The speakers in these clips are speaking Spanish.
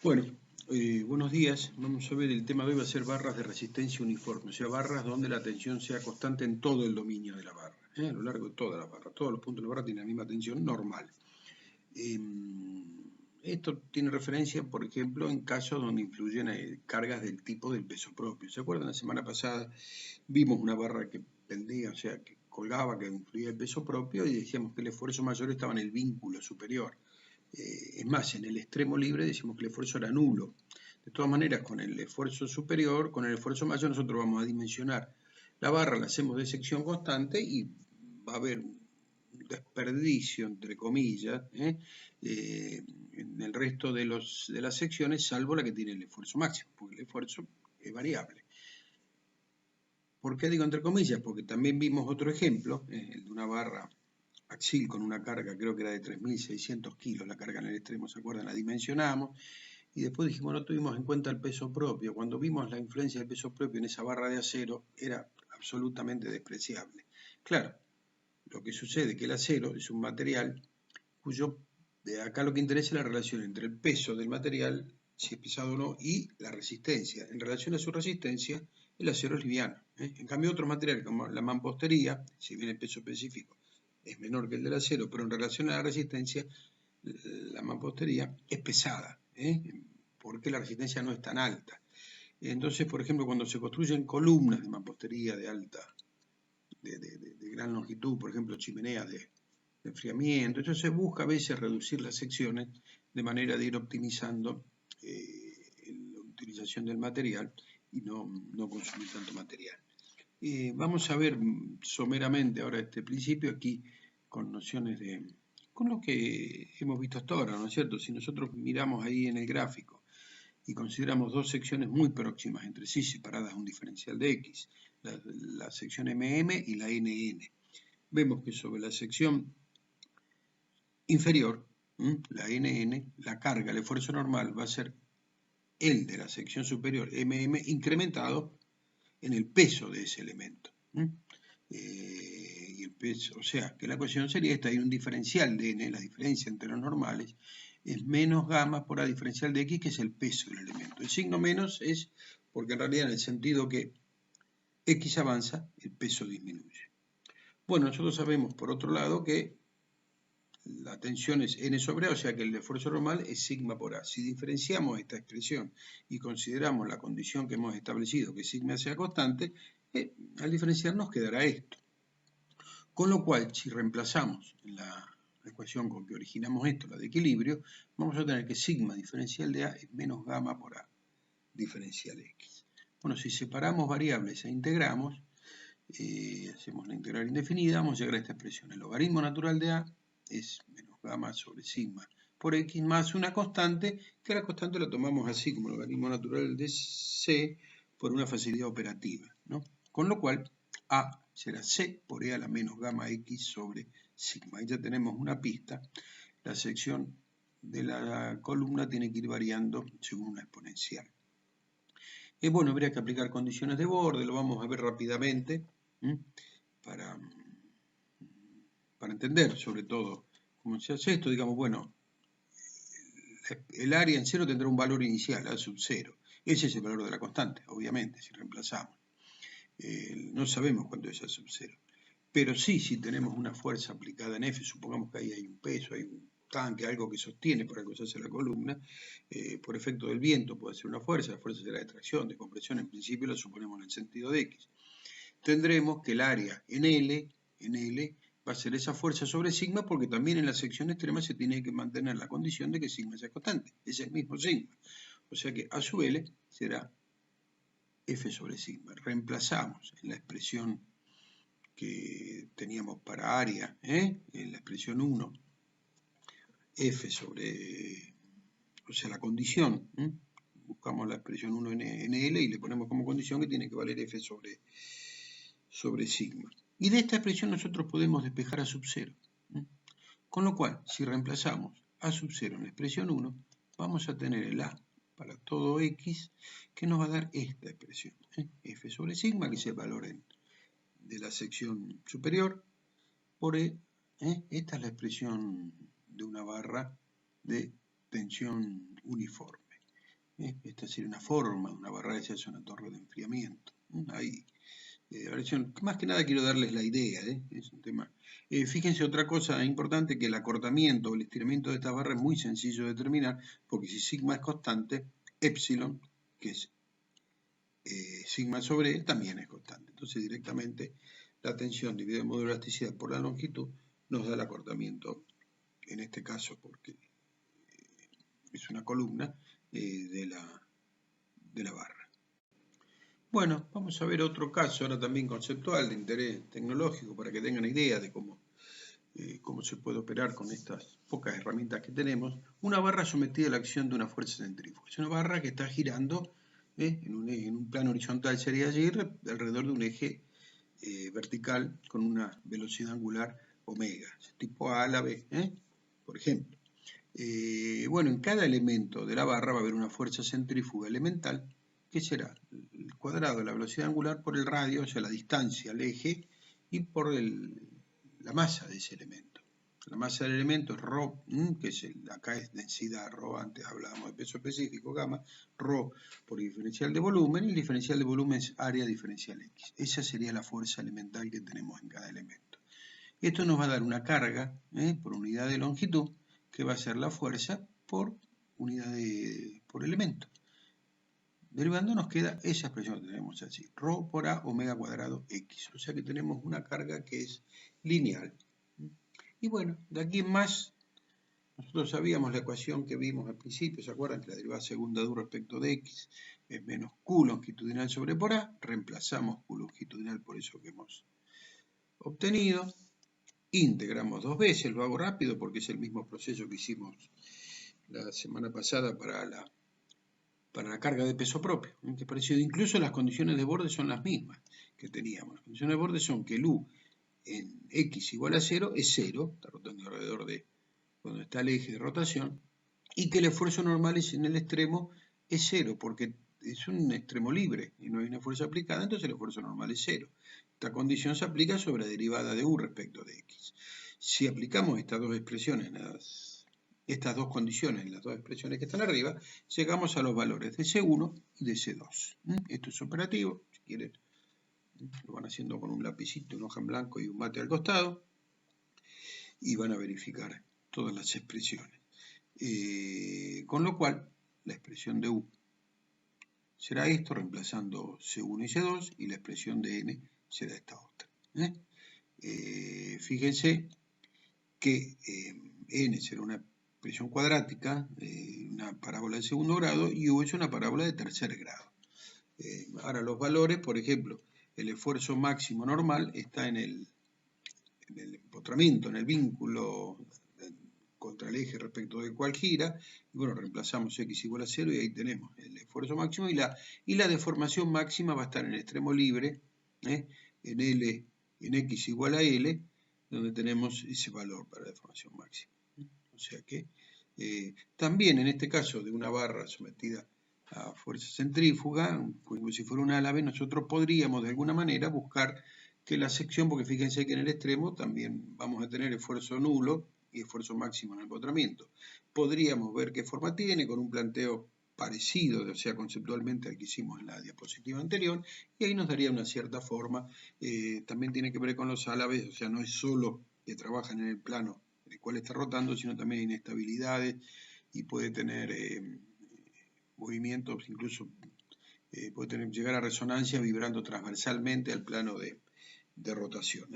Bueno, buenos días. Vamos a ver, el tema de hoy va a ser barras de resistencia uniforme, o sea, barras donde la tensión sea constante en todo el dominio de la barra, a lo largo de toda la barra. Todos los puntos de la barra tienen la misma tensión normal. Eh, Esto tiene referencia, por ejemplo, en casos donde influyen cargas del tipo del peso propio. ¿Se acuerdan? La semana pasada vimos una barra que pendía, o sea, que colgaba, que influía el peso propio y decíamos que el esfuerzo mayor estaba en el vínculo superior. Es más, en el extremo libre decimos que el esfuerzo era nulo. De todas maneras, con el esfuerzo superior, con el esfuerzo mayor, nosotros vamos a dimensionar la barra, la hacemos de sección constante y va a haber un desperdicio, entre comillas, en el resto de las secciones, salvo la que tiene el esfuerzo máximo, porque el esfuerzo es variable. ¿Por qué digo entre comillas? Porque también vimos otro ejemplo, el de una barra axil con una carga, creo que era de 3.600 kilos, la carga en el extremo, ¿se acuerdan? La dimensionamos y después dijimos, no tuvimos en cuenta el peso propio. Cuando vimos la influencia del peso propio en esa barra de acero, era absolutamente despreciable. Claro, lo que sucede es que el acero es un material cuyo, de acá lo que interesa es la relación entre el peso del material, si es pesado o no, y la resistencia. En relación a su resistencia, el acero es liviano. En cambio, otros materiales como la mampostería, si bien el peso específico es menor que el del acero, pero en relación a la resistencia, la mampostería es pesada, porque la resistencia no es tan alta. Entonces, por ejemplo, cuando se construyen columnas de mampostería de alta, de gran longitud, por ejemplo, chimeneas de enfriamiento, entonces se busca a veces reducir las secciones de manera de ir optimizando la utilización del material y no consumir tanto material. Vamos a ver someramente ahora este principio aquí con nociones con lo que hemos visto hasta ahora, ¿no es cierto? Si nosotros miramos ahí en el gráfico y consideramos dos secciones muy próximas entre sí, separadas a un diferencial de X, la sección MM y la NN, vemos que sobre la sección inferior, la NN, la carga, el esfuerzo normal va a ser el de la sección superior, MM, incrementado en el peso de ese elemento. Y el peso, o sea, que la ecuación sería esta, hay un diferencial de n, la diferencia entre los normales, es menos gamma por la diferencial de x, que es el peso del elemento. El signo menos es porque en realidad en el sentido que x avanza, el peso disminuye. Bueno, nosotros sabemos por otro lado que la tensión es n sobre a, o sea que el esfuerzo normal es sigma por a. Si diferenciamos esta expresión y consideramos la condición que hemos establecido, que sigma sea constante, al diferenciar nos quedará esto. Con lo cual, si reemplazamos la ecuación con que originamos esto, la de equilibrio, vamos a tener que sigma diferencial de a es menos gamma por a diferencial x. Bueno, si separamos variables e integramos, hacemos la integral indefinida, vamos a llegar a esta expresión. El logaritmo natural de a es menos gamma sobre sigma por x más una constante, que la constante la tomamos así como logaritmo natural de c por una facilidad operativa, ¿no? Con lo cual, a será c por e a la menos gamma x sobre sigma. Ahí ya tenemos una pista. La sección de la columna tiene que ir variando según una exponencial. Bueno, habría que aplicar condiciones de borde, lo vamos a ver rápidamente para entender sobre todo cómo se hace esto. Digamos, bueno, el área en cero tendrá un valor inicial, A sub 0. Ese es el valor de la constante, obviamente, si reemplazamos. No sabemos cuánto es A sub 0. Pero sí, si tenemos una fuerza aplicada en F, supongamos que ahí hay un peso, hay un tanque, algo que sostiene, por algo se hace la columna, por efecto del viento puede ser una fuerza, la fuerza será de tracción, de compresión, en principio la suponemos en el sentido de X. Tendremos que el área en L va a ser esa fuerza sobre sigma, porque también en la sección extrema se tiene que mantener la condición de que sigma sea constante, es el mismo sigma. O sea que A sub L será F sobre sigma. Reemplazamos en la expresión que teníamos para área, en la expresión 1, F sobre, o sea, la condición, buscamos la expresión 1 en L y le ponemos como condición que tiene que valer F sobre sigma. Y de esta expresión nosotros podemos despejar A sub 0. Con lo cual, si reemplazamos A sub 0 en la expresión 1, vamos a tener el A para todo X, que nos va a dar esta expresión, F sobre sigma, que es el valor de la sección superior, por E. Esta es la expresión de una barra de tensión uniforme. Esta sería una forma, una barra esa es una torre de enfriamiento. Ahí, más que nada quiero darles la idea, es un tema. Fíjense otra cosa importante, que el acortamiento o el estiramiento de esta barra es muy sencillo de determinar, porque si sigma es constante, epsilon, que es sigma sobre E, también es constante. Entonces directamente la tensión dividida el módulo de elasticidad por la longitud nos da el acortamiento, en este caso porque es una columna de la barra. Bueno, vamos a ver otro caso, ahora también conceptual, de interés tecnológico, para que tengan idea de cómo se puede operar con estas pocas herramientas que tenemos. Una barra sometida a la acción de una fuerza centrífuga. Es una barra que está girando en un plano horizontal, sería allí, alrededor de un eje vertical con una velocidad angular omega, tipo A a la B, por ejemplo. Bueno, en cada elemento de la barra va a haber una fuerza centrífuga elemental, que será el cuadrado de la velocidad angular por el radio, o sea, la distancia al eje, y por la masa de ese elemento. La masa del elemento es ρ, que es acá es densidad ρ, antes hablábamos de peso específico, gamma, ρ por diferencial de volumen, y el diferencial de volumen es área diferencial X. Esa sería la fuerza elemental que tenemos en cada elemento. Esto nos va a dar una carga por unidad de longitud, que va a ser la fuerza por unidad por elemento. Derivando nos queda esa expresión que tenemos así, ρ por A omega cuadrado X. O sea que tenemos una carga que es lineal. Y bueno, de aquí en más, nosotros sabíamos la ecuación que vimos al principio, ¿se acuerdan? Que la derivada segunda de U respecto de X es menos Q longitudinal sobre por A. Reemplazamos Q longitudinal por eso que hemos obtenido. Integramos dos veces, lo hago rápido porque es el mismo proceso que hicimos la semana pasada para la carga de peso propio, que es parecido. Incluso las condiciones de borde son las mismas que teníamos. Las condiciones de borde son que el U en X igual a 0 es 0, está rotando alrededor de donde está el eje de rotación, y que el esfuerzo normal en el extremo es 0, porque es un extremo libre y no hay una fuerza aplicada, entonces el esfuerzo normal es 0. Esta condición se aplica sobre la derivada de U respecto de X. Si aplicamos estas dos expresiones, estas dos condiciones en las dos expresiones que están arriba, llegamos a los valores de C1 y de C2. Esto es operativo, si quieren, lo van haciendo con un lapicito, una hoja en blanco y un mate al costado, y van a verificar todas las expresiones. Con lo cual, la expresión de U será esto, reemplazando C1 y C2, y la expresión de N será esta otra. Fíjense que N será una expresión cuadrática, una parábola de segundo grado, y U es una parábola de tercer grado. Ahora los valores, por ejemplo, el esfuerzo máximo normal está en el empotramiento, en el vínculo contra el eje respecto del cual gira, y bueno, reemplazamos X igual a 0 y ahí tenemos el esfuerzo máximo, y la deformación máxima va a estar en el extremo libre, en X igual a L, donde tenemos ese valor para la deformación máxima. O sea que también en este caso de una barra sometida a fuerza centrífuga, como si fuera un álave, nosotros podríamos de alguna manera buscar que la sección, porque fíjense que en el extremo también vamos a tener esfuerzo nulo y esfuerzo máximo en el empotramiento. Podríamos ver qué forma tiene con un planteo parecido, o sea, conceptualmente al que hicimos en la diapositiva anterior, y ahí nos daría una cierta forma. También tiene que ver con los álabes, o sea, no es solo que trabajan en el plano en el cual está rotando, sino también inestabilidades y puede tener movimientos, incluso puede llegar a resonancia vibrando transversalmente al plano de rotación.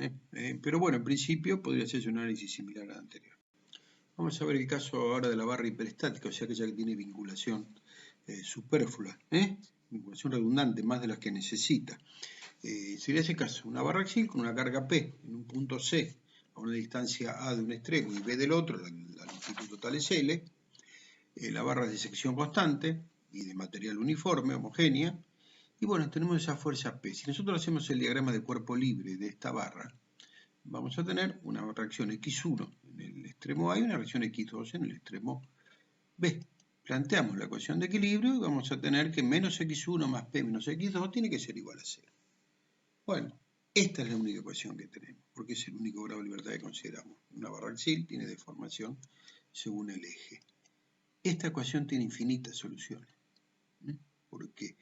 Pero bueno, en principio podría ser un análisis similar al anterior. Vamos a ver el caso ahora de la barra hiperestática, o sea, aquella que tiene vinculación superflua, vinculación redundante, más de las que necesita. Sería ese caso, una barra axial con una carga P en un punto C a una distancia A de un extremo y B del otro, la longitud total es L, la barra es de sección constante y de material uniforme, homogénea, y bueno, tenemos esa fuerza P. Si nosotros hacemos el diagrama de cuerpo libre de esta barra, vamos a tener una reacción X1 en el extremo A y una reacción X2 en el extremo B. Planteamos la ecuación de equilibrio y vamos a tener que menos X1 más P menos X2 tiene que ser igual a 0. Bueno, esta es la única ecuación que tenemos, porque es el único grado de libertad que consideramos. Una barra axial tiene deformación según el eje. Esta ecuación tiene infinitas soluciones. porque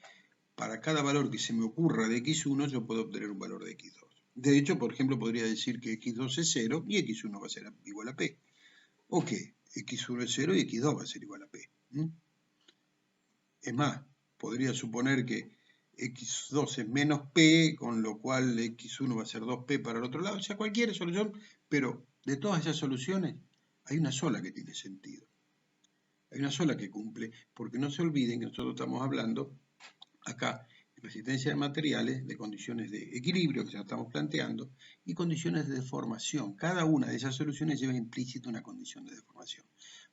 para cada valor que se me ocurra de x1 yo puedo obtener un valor de x2. De hecho, por ejemplo, podría decir que x2 es 0 y x1 va a ser igual a p. O que x1 es 0 y x2 va a ser igual a p. Es más, podría suponer que x2 es menos p, con lo cual x1 va a ser 2p para el otro lado. O sea, cualquier solución, pero de todas esas soluciones hay una sola que tiene sentido. Hay una sola que cumple, porque no se olviden que nosotros estamos hablando acá en resistencia de materiales, de condiciones de equilibrio que ya estamos planteando, y condiciones de deformación. Cada una de esas soluciones lleva implícito una condición de deformación.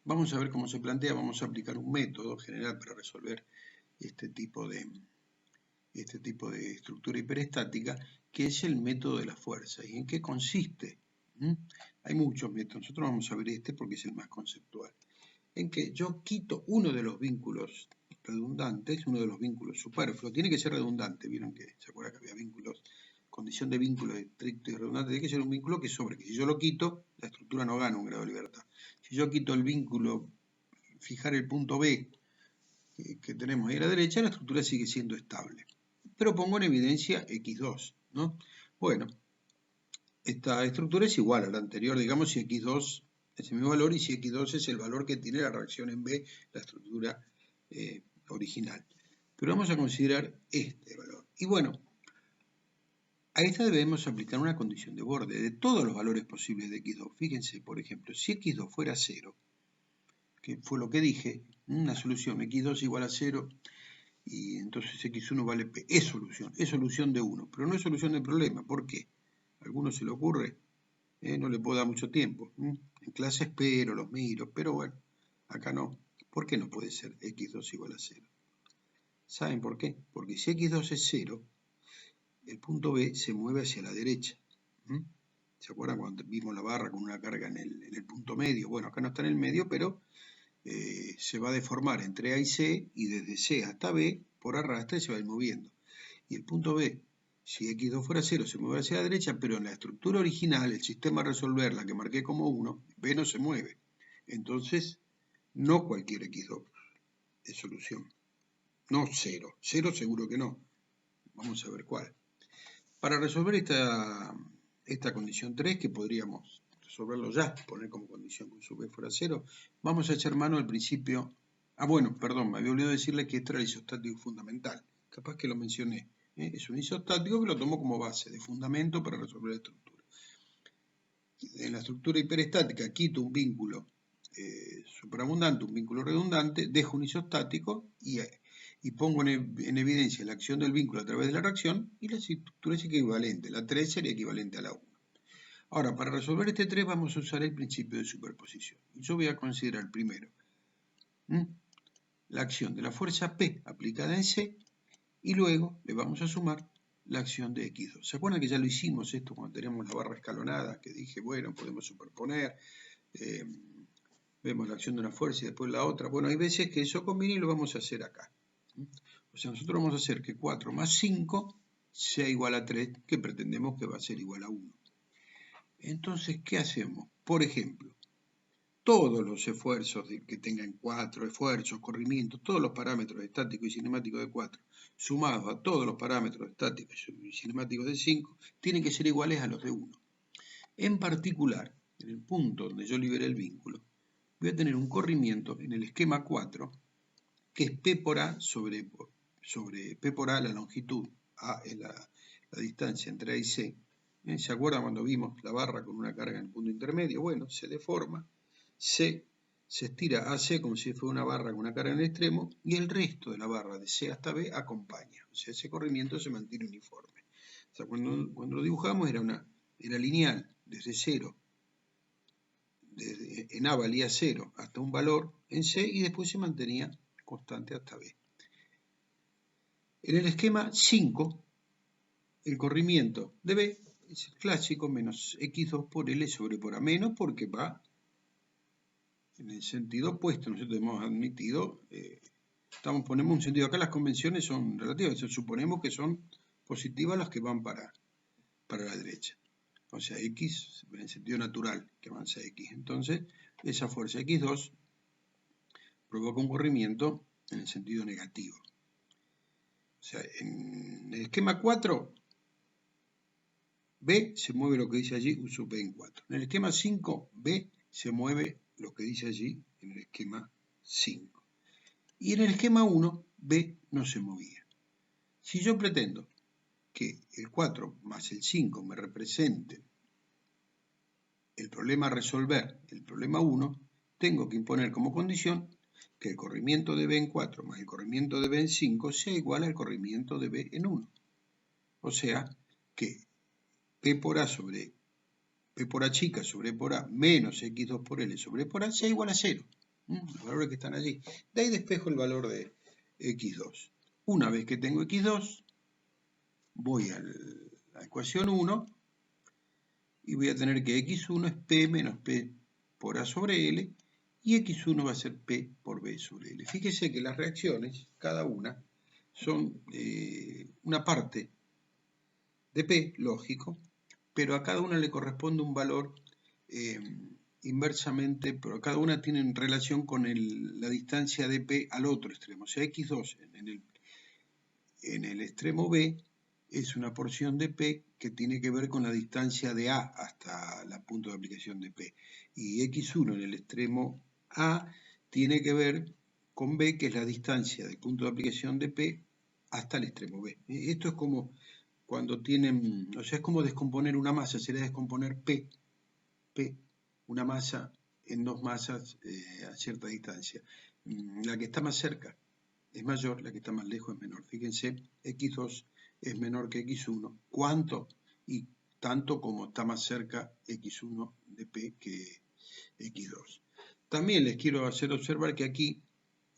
Vamos a ver cómo se plantea, vamos a aplicar un método general para resolver este tipo de estructura hiperestática, que es el método de la fuerza. ¿Y en qué consiste? Hay muchos métodos, nosotros vamos a ver este porque es el más conceptual. En que yo quito uno de los vínculos redundantes, uno de los vínculos superfluos, tiene que ser redundante, vieron que se acuerdan que había vínculos, condición de vínculo estricto y redundante, tiene que ser un vínculo que sobre, que si yo lo quito, la estructura no gana un grado de libertad. Si yo quito el vínculo, fijar el punto B que tenemos ahí a la derecha, la estructura sigue siendo estable. Pero pongo en evidencia x2, ¿no? Bueno, esta estructura es igual a la anterior, digamos, si x2 es el mismo valor y si x2 es el valor que tiene la reacción en B, la estructura original. Pero vamos a considerar este valor. Y bueno, a esta debemos aplicar una condición de borde de todos los valores posibles de x2. Fíjense, por ejemplo, si x2 fuera 0, que fue lo que dije, una solución x2 igual a 0, y entonces x1 vale p. Es solución de 1, pero no es solución del problema. ¿Por qué? ¿A alguno se le ocurre? No le puedo dar mucho tiempo. En clase espero, los miro, pero bueno, acá no. ¿Por qué no puede ser x2 igual a 0? ¿Saben por qué? Porque si x2 es 0, el punto B se mueve hacia la derecha. ¿Se acuerdan cuando vimos la barra con una carga en el punto medio? Bueno, acá no está en el medio, pero se va a deformar entre A y C, y desde C hasta B, por arrastre, se va a ir moviendo. Y el punto B, si x2 fuera 0, se mueve hacia la derecha, pero en la estructura original, el sistema a resolver, la que marqué como 1, B no se mueve. Entonces, no cualquier x2 es solución. No 0. 0 seguro que no. Vamos a ver cuál. Para resolver esta condición 3, que podríamos resolverlo ya, poner como condición que sub B fuera 0, vamos a echar mano al principio. Bueno, perdón, me había olvidado decirle que este era el isostático fundamental. Capaz que lo mencioné. Es un isostático que lo tomo como base de fundamento para resolver la estructura. En la estructura hiperestática quito un vínculo superabundante, un vínculo redundante, dejo un isostático y pongo en evidencia la acción del vínculo a través de la reacción, y la estructura es equivalente. La 3 sería equivalente a la 1. Ahora, para resolver este 3 vamos a usar el principio de superposición. Y yo voy a considerar primero la acción de la fuerza P aplicada en C, y luego le vamos a sumar la acción de x2. ¿Se acuerdan que ya lo hicimos esto cuando teníamos la barra escalonada? Que dije, bueno, podemos superponer, vemos la acción de una fuerza y después la otra. Bueno, hay veces que eso combina y lo vamos a hacer acá. O sea, nosotros vamos a hacer que 4 más 5 sea igual a 3, que pretendemos que va a ser igual a 1. Entonces, ¿qué hacemos? Por ejemplo, todos los esfuerzos que tengan 4 esfuerzos, corrimientos, todos los parámetros estáticos y cinemáticos de 4, sumados a todos los parámetros estáticos y cinemáticos de 5, tienen que ser iguales a los de 1. En particular, en el punto donde yo liberé el vínculo, voy a tener un corrimiento en el esquema 4, que es P por A sobre P por A, la longitud, A es la distancia entre A y C. ¿Se acuerdan cuando vimos la barra con una carga en el punto intermedio? Bueno, se deforma, C se estira a C como si fuera una barra con una carga en el extremo, y el resto de la barra de C hasta B acompaña. O sea, ese corrimiento se mantiene uniforme. O sea, cuando lo dibujamos era lineal, desde 0. En A valía 0 hasta un valor en C, y después se mantenía constante hasta B. En el esquema 5, el corrimiento de B es el clásico, menos x2 por L sobre por A menos, porque va en el sentido opuesto. Nosotros hemos admitido, ponemos un sentido. Acá las convenciones son relativas, suponemos que son positivas las que van para la derecha. O sea, x en el sentido natural que avanza x. Entonces, esa fuerza x2 provoca un corrimiento en el sentido negativo. sea, en el esquema 4, B se mueve lo que dice allí, U sub B en 4. En el esquema 5, B se mueve lo que dice allí en el esquema 5. Y en el esquema 1, B no se movía. Si yo pretendo que el 4 más el 5 me representen el problema a resolver, el problema 1, tengo que imponer como condición que el corrimiento de B en 4 más el corrimiento de B en 5 sea igual al corrimiento de B en 1. O sea que P por A sobre P por A chica sobre E por A menos X2 por L sobre E por A sea igual a 0. Los valores que están allí. De ahí despejo el valor de X2. Una vez que tengo X2, voy a la ecuación 1 y voy a tener que X1 es P menos P por A sobre L y X1 va a ser P por B sobre L. Fíjese que las reacciones, cada una, son una parte de P, lógico, pero a cada una le corresponde un valor inversamente, pero cada una tiene en relación con la distancia de P al otro extremo. O sea, X2 en el extremo B es una porción de P que tiene que ver con la distancia de A hasta el punto de aplicación de P. Y X1 en el extremo A tiene que ver con B, que es la distancia del punto de aplicación de P hasta el extremo B. Esto es como cuando tienen, o sea, es como descomponer una masa, sería descomponer P, una masa en dos masas a cierta distancia. La que está más cerca es mayor, la que está más lejos es menor. Fíjense, X2 es menor que X1. ¿Cuánto? Y tanto como está más cerca X1 de P que X2. También les quiero hacer observar que aquí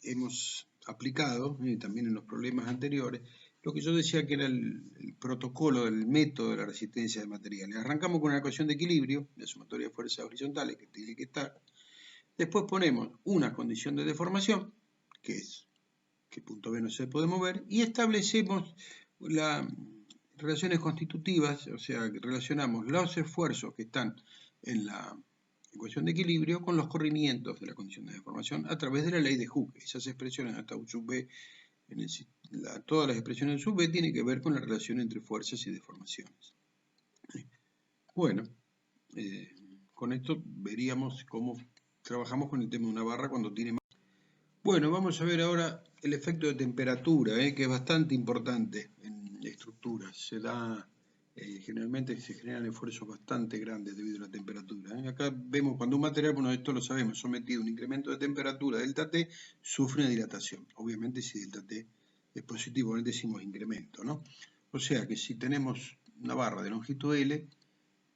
hemos aplicado, también en los problemas anteriores, lo que yo decía que era el protocolo, el método de la resistencia de materiales. Arrancamos con una ecuación de equilibrio, de sumatoria de fuerzas horizontales, que tiene que estar. Después ponemos una condición de deformación, que es que punto B no se puede mover, y establecemos las relaciones constitutivas, o sea, que relacionamos los esfuerzos que están en la ecuación de equilibrio con los corrimientos de la condición de deformación a través de la ley de Hooke. Esas expresiones hasta U sub B, todas las expresiones de sub B tienen que ver con la relación entre fuerzas y deformaciones. Bueno, con esto veríamos cómo trabajamos con el tema de una barra cuando tiene más. Bueno, vamos a ver ahora el efecto de temperatura, que es bastante importante en estructuras. Se da, generalmente se generan esfuerzos bastante grandes debido a la temperatura. Acá vemos cuando un material, bueno, esto lo sabemos, sometido a un incremento de temperatura, delta T, sufre una dilatación. Obviamente si delta T es positivo, le decimos incremento, ¿no? O sea que si tenemos una barra de longitud L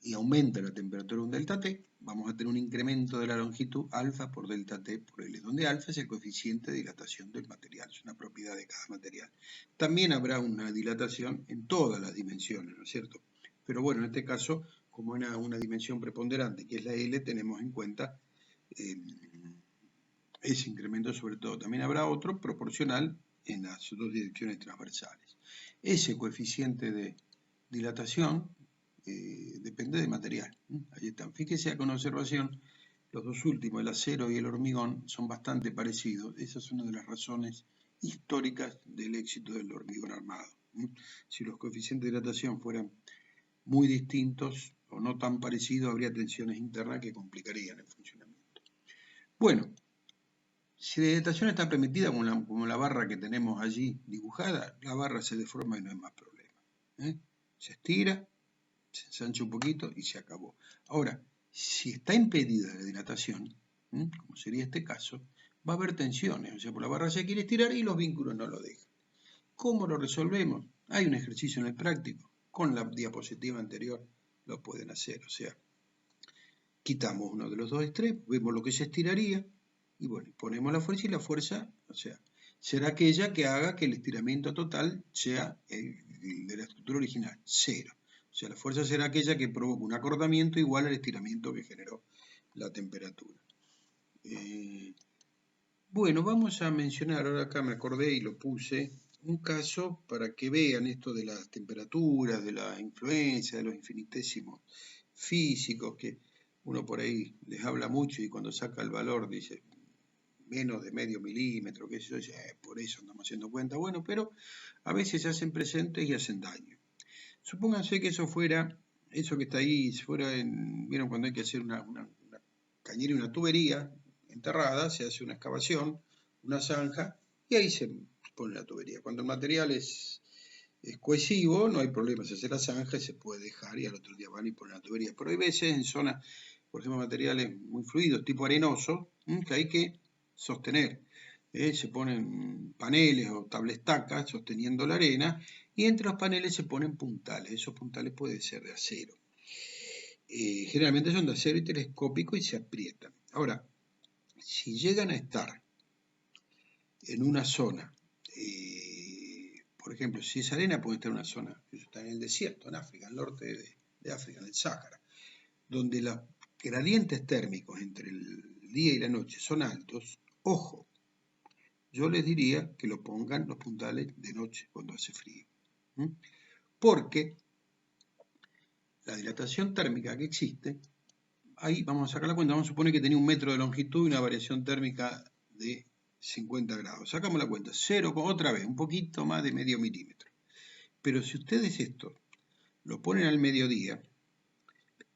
y aumenta la temperatura de un delta T, vamos a tener un incremento de la longitud alfa por delta T por L, donde alfa es el coeficiente de dilatación del material, es una propiedad de cada material. También habrá una dilatación en todas las dimensiones, ¿no es cierto? Pero bueno, en este caso, como era una dimensión preponderante, que es la L, tenemos en cuenta ese incremento sobre todo. También habrá otro proporcional en las dos direcciones transversales. Ese coeficiente de dilatación depende del material. Ahí están. Fíjese con observación, los dos últimos, el acero y el hormigón, son bastante parecidos. Esa es una de las razones históricas del éxito del hormigón armado. Si los coeficientes de dilatación fueran muy distintos o no tan parecidos, habría tensiones internas que complicarían el funcionamiento. Bueno, si la dilatación está permitida como la barra que tenemos allí dibujada, la barra se deforma y no hay más problema. Se estira, se ensancha un poquito y se acabó. Ahora, si está impedida la dilatación, como sería este caso, va a haber tensiones, o sea, por la barra se quiere estirar y los vínculos no lo dejan. ¿Cómo lo resolvemos? Hay un ejercicio en el práctico, con la diapositiva anterior lo pueden hacer, o sea, quitamos uno de los dos extremos, vemos lo que se estiraría, y bueno, ponemos la fuerza y la fuerza, o sea, será aquella que haga que el estiramiento total sea el de la estructura original, 0. O sea, la fuerza será aquella que provoca un acortamiento igual al estiramiento que generó la temperatura. Bueno, vamos a mencionar, ahora acá me acordé y lo puse, un caso para que vean esto de las temperaturas, de la influencia, de los infinitésimos físicos, que uno por ahí les habla mucho y cuando saca el valor dice, menos de medio milímetro, qué sé yo, dice, por eso andamos haciendo cuenta. Bueno, pero a veces se hacen presentes y hacen daño. Supónganse que eso fuera, eso que está ahí, vieron cuando hay que hacer una cañería, una tubería enterrada, se hace una excavación, una zanja, y ahí se pone la tubería. Cuando el material es cohesivo, no hay problema, se hace la zanja y se puede dejar y al otro día van y ponen la tubería. Pero hay veces en zonas, por ejemplo, materiales muy fluidos, tipo arenoso, que hay que sostener. Se ponen paneles o tablestacas sosteniendo la arena y entre los paneles se ponen puntales. Esos puntales pueden ser de acero. Generalmente son de acero y telescópico y se aprietan. Ahora, si llegan a estar en una zona, por ejemplo, si es arena puede estar en una zona, está en el desierto, en África, al norte de África, en el Sáhara, donde los gradientes térmicos entre el día y la noche son altos, ojo, yo les diría que lo pongan los puntales de noche cuando hace frío. Porque la dilatación térmica que existe, ahí vamos a sacar la cuenta, vamos a suponer que tenía 1 metro de longitud y una variación térmica de 50 grados. Sacamos la cuenta, 0, otra vez, un poquito más de medio milímetro. Pero si ustedes esto lo ponen al mediodía,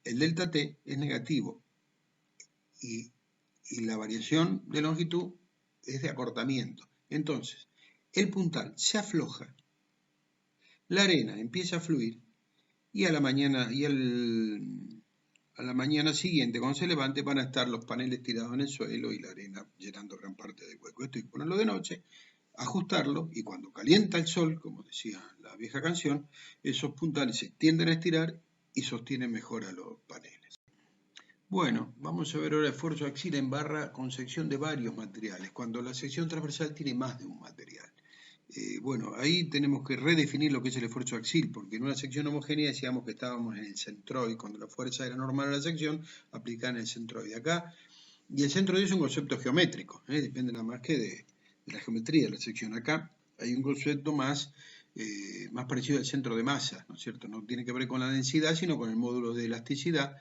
el delta T es negativo y la variación de longitud es de acortamiento. Entonces, el puntal se afloja, la arena empieza a fluir y a la mañana siguiente, cuando se levante, van a estar los paneles tirados en el suelo y la arena llenando gran parte del hueco. Esto hay que ponerlo de noche, ajustarlo y cuando calienta el sol, como decía la vieja canción, esos puntales se tienden a estirar y sostienen mejor a los paneles. Bueno, vamos a ver ahora esfuerzo axial en barra con sección de varios materiales, cuando la sección transversal tiene más de un material. Bueno, ahí tenemos que redefinir lo que es el esfuerzo axial, porque en una sección homogénea decíamos que estábamos en el centroide, cuando la fuerza era normal a la sección, aplicada en el centroide. Acá, y el centroide es un concepto geométrico, depende nada más que de la geometría de la sección. Acá hay un concepto más parecido al centro de masa, ¿no es cierto? No tiene que ver con la densidad, sino con el módulo de elasticidad,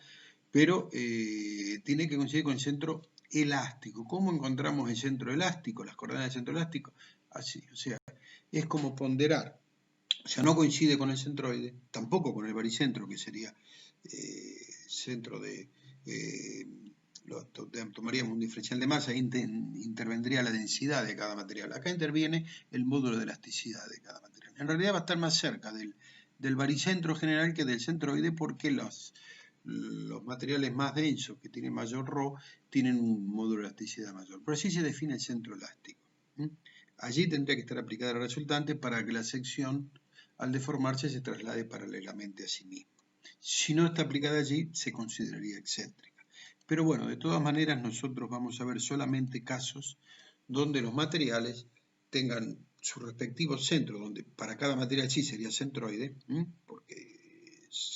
pero tiene que coincidir con el centro elástico. ¿Cómo encontramos el centro elástico, las coordenadas del centro elástico? Así, o sea, es como ponderar, o sea, no coincide con el centroide, tampoco con el baricentro, que sería centro de, tomaríamos un diferencial de masa, intervendría la densidad de cada material. Acá interviene el módulo de elasticidad de cada material. En realidad va a estar más cerca del baricentro general que del centroide, porque los materiales más densos, que tienen mayor ρ, tienen un módulo de elasticidad mayor. Pero así se define el centro elástico. Allí tendría que estar aplicada la resultante para que la sección, al deformarse, se traslade paralelamente a sí misma. Si no está aplicada allí, se consideraría excéntrica. Pero bueno, de todas maneras, nosotros vamos a ver solamente casos donde los materiales tengan su respectivo centro, donde para cada material sí sería centroide, porque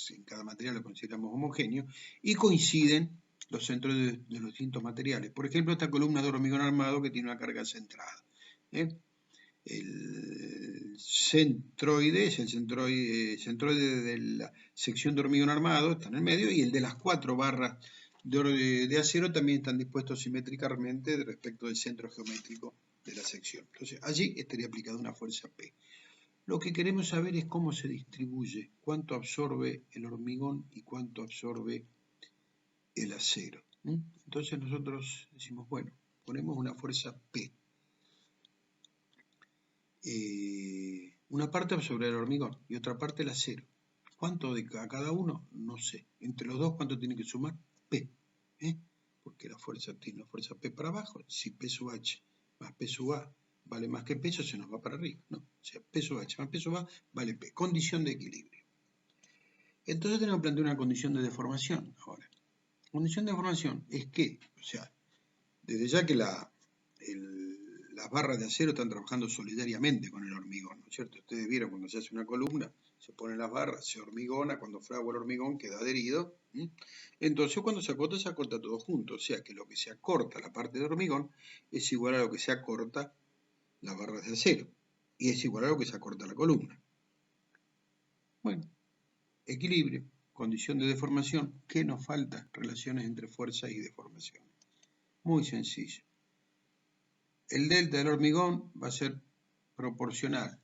en cada material lo consideramos homogéneo, y coinciden los centros de los distintos materiales. Por ejemplo, esta columna de hormigón armado que tiene una carga centrada. El centroide es el centroide de la sección de hormigón armado, está en el medio, y el de las 4 barras de acero también están dispuestos simétricamente respecto del centro geométrico de la sección. Entonces, allí estaría aplicada una fuerza P. Lo que queremos saber es cómo se distribuye, cuánto absorbe el hormigón y cuánto absorbe el acero. Entonces nosotros decimos, bueno, ponemos una fuerza P. Una parte absorbe el hormigón y otra parte el acero. ¿Cuánto de cada uno? No sé. Entre los dos, ¿cuánto tiene que sumar? P. Porque la fuerza tiene la fuerza P para abajo. Si P sub H más P sub A vale más que P, eso se nos va para arriba, ¿no? O sea, P sub H más P sub A vale P. Condición de equilibrio. Entonces tenemos que plantear una condición de deformación ahora. Condición de deformación es que, o sea, desde ya que las barras de acero están trabajando solidariamente con el hormigón, ¿no es cierto? Ustedes vieron cuando se hace una columna, se ponen las barras, se hormigona, cuando fragua el hormigón queda adherido. Entonces cuando se acorta todo junto, o sea que lo que se acorta la parte de hormigón es igual a lo que se acorta las barras de acero, y es igual a lo que se acorta la columna. Bueno, equilibrio, condición de deformación, ¿qué nos falta? Relaciones entre fuerza y deformación. Muy sencillo. el delta del hormigón va a ser proporcional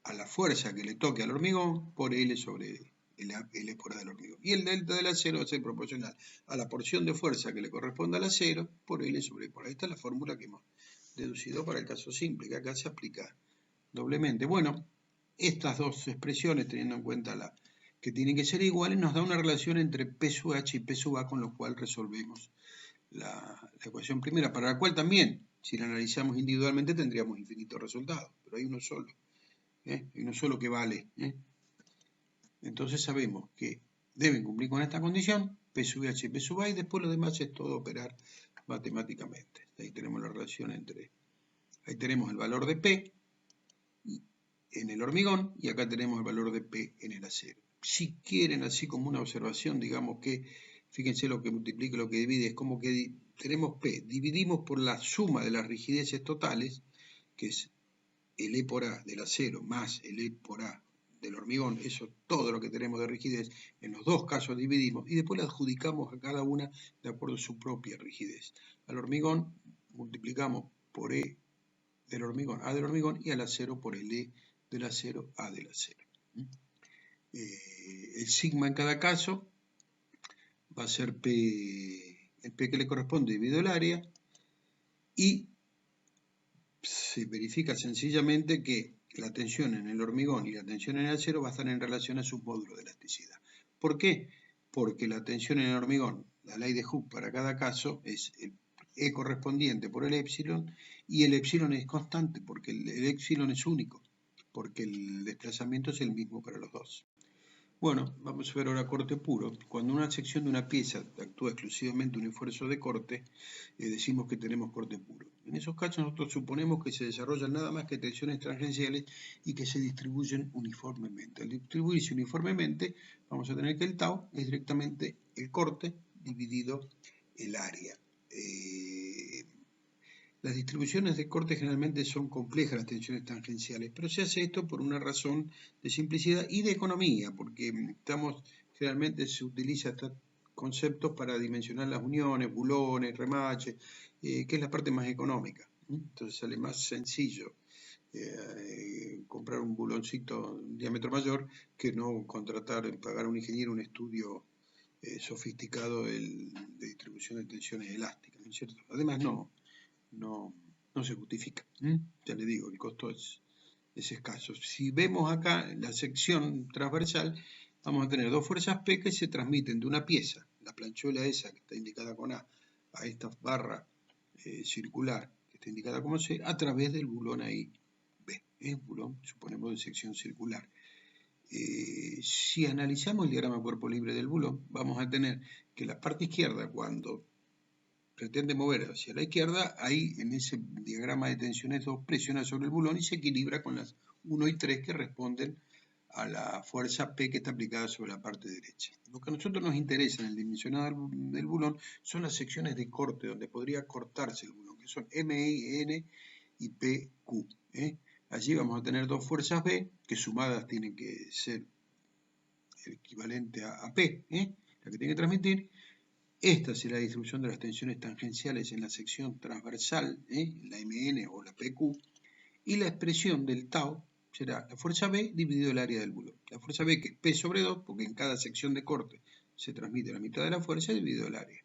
a la fuerza que le toque al hormigón por L sobre L por A del hormigón. Y el delta del acero va a ser proporcional a la porción de fuerza que le corresponde al acero por L sobre por A. Esta es la fórmula que hemos deducido para el caso simple, que acá se aplica doblemente. Bueno, estas dos expresiones, teniendo en cuenta que tienen que ser iguales, nos da una relación entre P sub H y P sub A, con lo cual resolvemos la ecuación primera, para la cual también, si la analizamos individualmente, tendríamos infinitos resultados, pero hay uno solo. Hay uno solo que vale. Entonces sabemos que deben cumplir con esta condición, P sub H y P sub A, y después lo demás es todo operar matemáticamente. Ahí tenemos la relación ahí tenemos el valor de P en el hormigón, y acá tenemos el valor de P en el acero. Si quieren, así como una observación, digamos que, fíjense lo que multiplica, lo que divide, es como que tenemos P, dividimos por la suma de las rigideces totales, que es el E por A del acero más el E por A del hormigón, eso todo lo que tenemos de rigidez, en los dos casos dividimos y después le adjudicamos a cada una de acuerdo a su propia rigidez. Al hormigón multiplicamos por E del hormigón, A del hormigón, y al acero por el E del acero, A del acero. El sigma en cada caso va a ser el P que le corresponde dividido el área, y se verifica sencillamente que la tensión en el hormigón y la tensión en el acero va a estar en relación a sus módulos de elasticidad. ¿Por qué? Porque la tensión en el hormigón, la ley de Hooke para cada caso, es el E correspondiente por el epsilon, y el epsilon es constante porque el epsilon es único, porque el desplazamiento es el mismo para los dos. Bueno, vamos a ver ahora corte puro. Cuando una sección de una pieza actúa exclusivamente un esfuerzo de corte, decimos que tenemos corte puro. En esos casos nosotros suponemos que se desarrollan nada más que tensiones tangenciales y que se distribuyen uniformemente. Al distribuirse uniformemente, vamos a tener que el tau es directamente el corte dividido el área. Las distribuciones de corte generalmente son complejas, las tensiones tangenciales, pero se hace esto por una razón de simplicidad y de economía, porque generalmente se utilizan estos conceptos para dimensionar las uniones, bulones, remaches, que es la parte más económica. Entonces sale más sencillo comprar un buloncito de un diámetro mayor que no pagar a un ingeniero un estudio sofisticado de distribución de tensiones elásticas, ¿no es cierto? Además no se justifica. Ya le digo, el costo es escaso. Si vemos acá la sección transversal, vamos a tener dos fuerzas P que se transmiten de una pieza, la planchuela esa que está indicada con A esta barra circular que está indicada como C, a través del bulón ahí B. Bulón, suponemos, de sección circular. Si analizamos el diagrama cuerpo libre del bulón, vamos a tener que la parte izquierda, cuando pretende mover hacia la izquierda, ahí en ese diagrama de tensiones 2 presiona sobre el bulón y se equilibra con las 1 y 3 que responden a la fuerza P que está aplicada sobre la parte derecha. Lo que a nosotros nos interesa en el dimensionado del bulón son las secciones de corte, donde podría cortarse el bulón, que son MI, N y PQ. Allí vamos a tener dos fuerzas B, que sumadas tienen que ser el equivalente a P, la que tiene que transmitir. Esta será la distribución de las tensiones tangenciales en la sección transversal, la MN o la PQ, y la expresión del tau será la fuerza B dividido el área del bulón. La fuerza B, que es P sobre 2, porque en cada sección de corte se transmite la mitad de la fuerza dividido el área.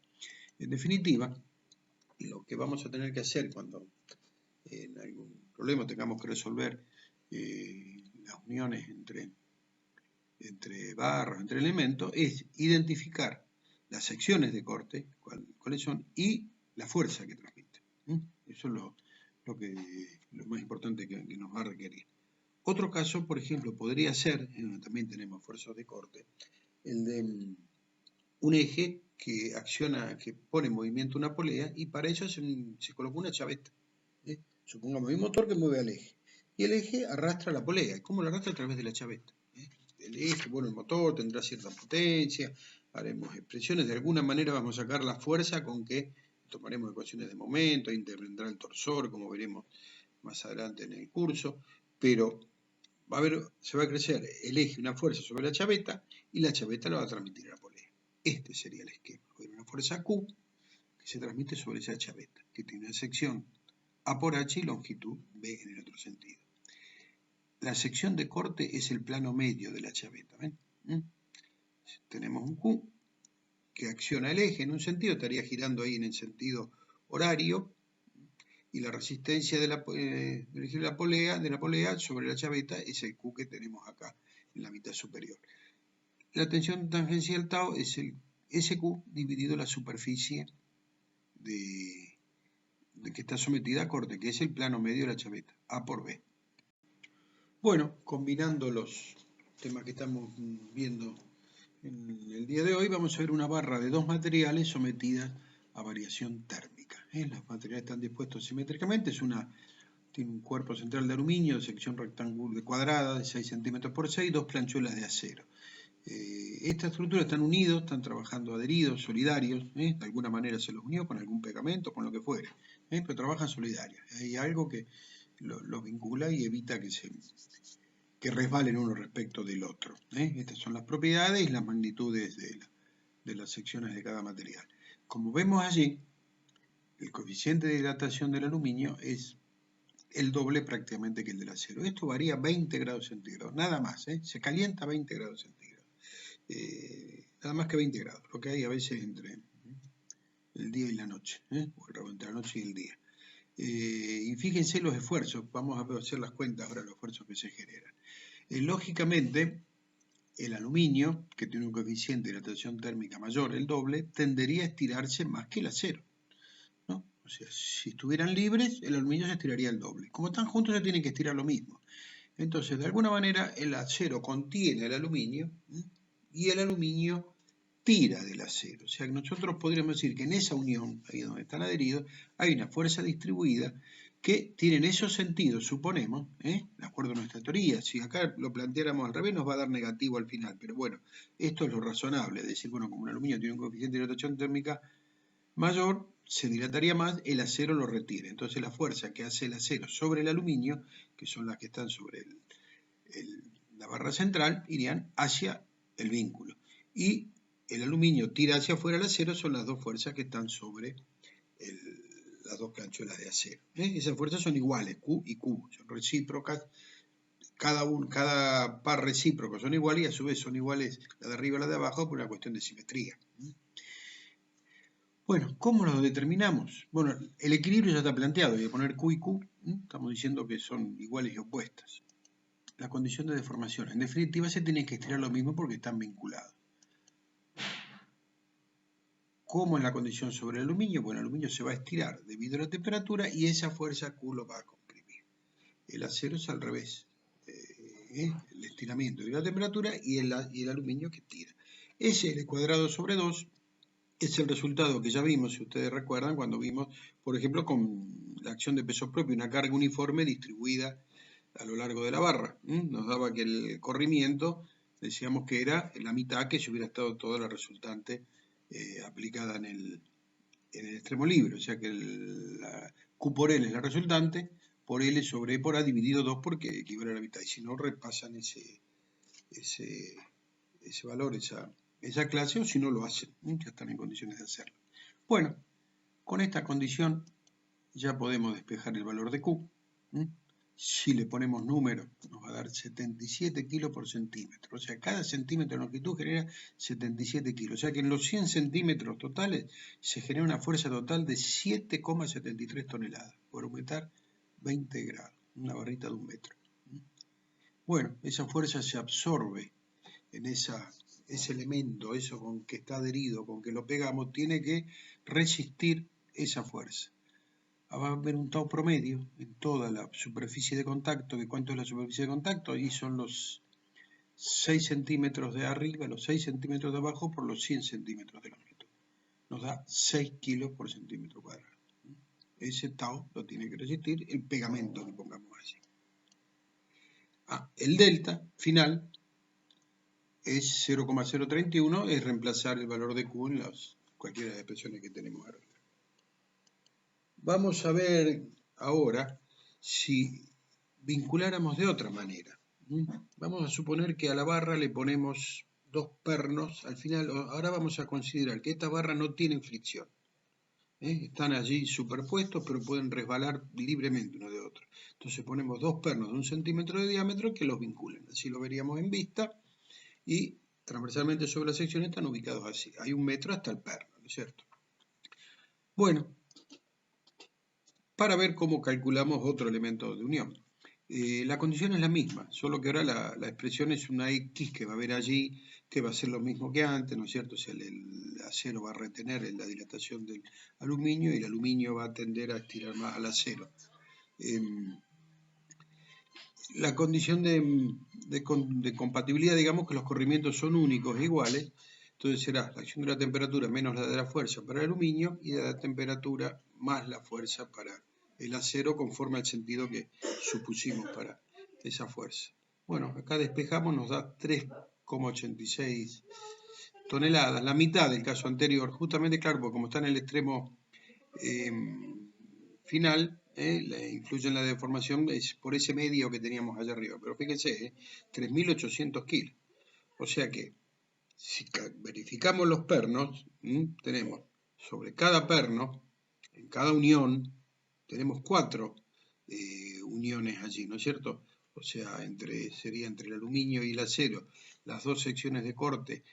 En definitiva, lo que vamos a tener que hacer cuando en algún problema tengamos que resolver las uniones entre barras, entre elementos, es identificar las secciones de corte, cuáles son, y la fuerza que transmiten. Eso es lo más importante que nos va a requerir. Otro caso, por ejemplo, podría ser, donde también tenemos fuerzas de corte, el de un eje que acciona, que pone en movimiento una polea, y para eso se colocó una chaveta. Supongamos un motor que mueve al eje, y el eje arrastra la polea. ¿Cómo lo arrastra? A través de la chaveta. El eje, bueno, el motor tendrá cierta potencia, haremos expresiones, de alguna manera vamos a sacar la fuerza con que tomaremos ecuaciones de momento, intervendrá el torsor, como veremos más adelante en el curso, pero se va a crecer el eje, una fuerza sobre la chaveta, y la chaveta la va a transmitir a la polea. Este sería el esquema. Una fuerza Q que se transmite sobre esa chaveta, que tiene una sección A por H y longitud B en el otro sentido. La sección de corte es el plano medio de la chaveta. ¿Ven? Tenemos un Q que acciona el eje en un sentido, estaría girando ahí en el sentido horario, y la resistencia de la polea sobre la chaveta es el Q que tenemos acá en la mitad superior. La tensión tangencial tau es el SQ dividido la superficie de que está sometida a corte, que es el plano medio de la chaveta, A por B. Bueno, combinando los temas que estamos viendo en el día de hoy, vamos a ver una barra de dos materiales sometidas a variación térmica. Los materiales están dispuestos simétricamente, tiene un cuerpo central de aluminio de sección rectangular cuadrada de 6 centímetros por 6, dos planchuelas de acero. Estas estructuras están unidos, están trabajando adheridos, solidarios, de alguna manera se los unió con algún pegamento, con lo que fuere, pero trabajan solidarios. Hay algo que los vincula y evita que resbalen uno respecto del otro. Estas son las propiedades y las magnitudes de las secciones de cada material. Como vemos allí, el coeficiente de dilatación del aluminio es el doble prácticamente que el del acero. Esto varía 20 grados centígrados, nada más, se calienta a 20 grados centígrados. Nada más que 20 grados, lo que hay a veces entre el día y la noche, o entre la noche y el día. Y fíjense los esfuerzos, vamos a hacer las cuentas ahora, los esfuerzos que se generan. Lógicamente, el aluminio, que tiene un coeficiente de dilatación térmica mayor, el doble, tendería a estirarse más que el acero, ¿no? O sea, si estuvieran libres, el aluminio se estiraría el doble. Como están juntos, se tienen que estirar lo mismo. Entonces, de alguna manera, el acero contiene el aluminio y el aluminio tira del acero. O sea, que nosotros podríamos decir que en esa unión, ahí donde están adheridos, hay una fuerza distribuida que tiene en esos sentidos, suponemos, de acuerdo a nuestra teoría. Si acá lo planteáramos al revés, nos va a dar negativo al final. Pero bueno, esto es lo razonable. Es decir, bueno, como un aluminio tiene un coeficiente de dilatación térmica mayor, se dilataría más, el acero lo retiene. Entonces la fuerza que hace el acero sobre el aluminio, que son las que están sobre la barra central, irían hacia el vínculo. Y el aluminio tira hacia afuera el acero, son las dos fuerzas que están sobre las dos planchuelas de acero. Esas fuerzas son iguales, Q y Q, son recíprocas. Cada par recíproco son iguales y a su vez son iguales la de arriba y la de abajo por una cuestión de simetría. Bueno, ¿cómo lo determinamos? Bueno, el equilibrio ya está planteado, voy a poner Q y Q, estamos diciendo que son iguales y opuestas. La condición de deformación, en definitiva se tienen que estirar lo mismo porque están vinculados. ¿Cómo es la condición sobre el aluminio? Bueno, el aluminio se va a estirar debido a la temperatura y esa fuerza Q lo va a comprimir. El acero es al revés, el estiramiento de la temperatura y el aluminio que tira. SL cuadrado sobre 2 es el resultado que ya vimos, si ustedes recuerdan, cuando vimos, por ejemplo, con la acción de peso propio, una carga uniforme distribuida a lo largo de la barra. Nos daba que el corrimiento, decíamos que era la mitad que si hubiera estado toda la resultante aplicada en el extremo libre, o sea que la Q por L es la resultante, por L sobre E por A dividido 2 porque equivale a la mitad, y si no repasan ese valor, esa clase, o si no lo hacen, ya están en condiciones de hacerlo. Bueno, con esta condición ya podemos despejar el valor de Q. Si le ponemos número, nos va a dar 77 kilos por centímetro. O sea, cada centímetro de longitud genera 77 kilos. O sea que en los 100 centímetros totales se genera una fuerza total de 7,73 toneladas por aumentar 20 grados. Una barrita de 1 metro. Bueno, esa fuerza se absorbe en ese elemento, eso con que está adherido, con que lo pegamos, tiene que resistir esa fuerza. Va a haber un tau promedio en toda la superficie de contacto. ¿Que cuánto es la superficie de contacto? Ahí son los 6 centímetros de arriba, los 6 centímetros de abajo por los 100 centímetros de longitud. Nos da 6 kilos por centímetro cuadrado. Ese tau lo tiene que resistir el pegamento que pongamos allí. El delta final es 0,031, es reemplazar el valor de Q en cualquiera de las expresiones que tenemos arriba. Vamos a ver ahora si vinculáramos de otra manera. Vamos a suponer que a la barra le ponemos dos pernos. Al final, ahora vamos a considerar que estas barras no tienen fricción. Están allí superpuestos, pero pueden resbalar libremente uno de otro. Entonces ponemos dos pernos de 1 centímetro de diámetro que los vinculan. Así lo veríamos en vista y transversalmente sobre la sección están ubicados así. Hay 1 metro hasta el perno, ¿no es cierto? Bueno, para ver cómo calculamos otro elemento de unión. La condición es la misma, solo que ahora la expresión es una X que va a haber allí, que va a ser lo mismo que antes, ¿no es cierto? O sea, el acero va a retener la dilatación del aluminio y el aluminio va a tender a estirar más al acero. La condición de compatibilidad, digamos que los corrimientos son únicos e iguales, entonces será la acción de la temperatura menos la de la fuerza para el aluminio y de la temperatura más la fuerza para el acero conforme al sentido que supusimos para esa fuerza. Bueno, acá despejamos, nos da 3,86 toneladas, la mitad del caso anterior, justamente claro, porque como está en el extremo final, influye en la deformación es por ese medio que teníamos allá arriba. Pero fíjense, 3.800 kilos. O sea que, si verificamos los pernos, tenemos sobre cada perno, en cada unión, tenemos 4 uniones allí, ¿no es cierto? O sea, sería entre el aluminio y el acero, las 2 secciones de corte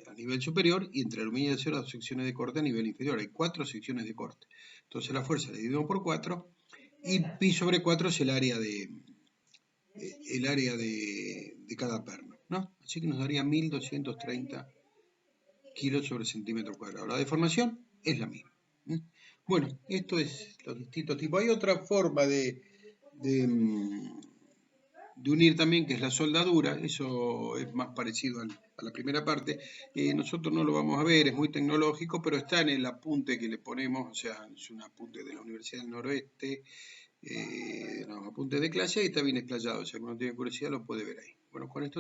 a nivel superior, y entre el aluminio y el acero, las secciones de corte a nivel inferior. Hay 4 secciones de corte. Entonces la fuerza la dividimos por 4 y pi sobre 4 es el área de cada perno, ¿no? Así que nos daría 1.230 kilos sobre centímetro cuadrado. La deformación es la misma. Bueno, esto es los distintos tipos. Hay otra forma de unir también, que es la soldadura. Eso es más parecido a la primera parte. Nosotros no lo vamos a ver, es muy tecnológico, pero está en el apunte que le ponemos, o sea, es un apunte de la Universidad del Noroeste, apuntes de clase, y está bien explayado. Si alguno tiene curiosidad lo puede ver ahí. Bueno, con esto